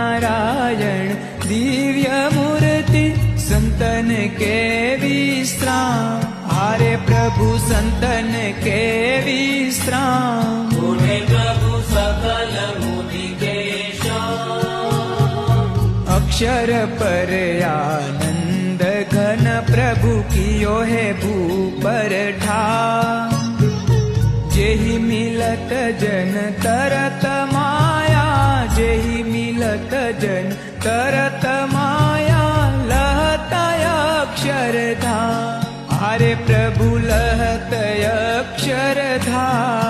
नारायण दिव्य मूर्ति संतन के विश्राम। हारे प्रभु संतन के विश्राम। पुणे प्रभु सकल मुनि के शाम। अक्षर पर आनंद घन प्रभु कियो है भूपर ठाम। जेहि मिलत जन तरत माया, जेहि मिलत जन तरत माया, लहत अक्षरधाम। हारे प्रभु लहत अक्षरधाम।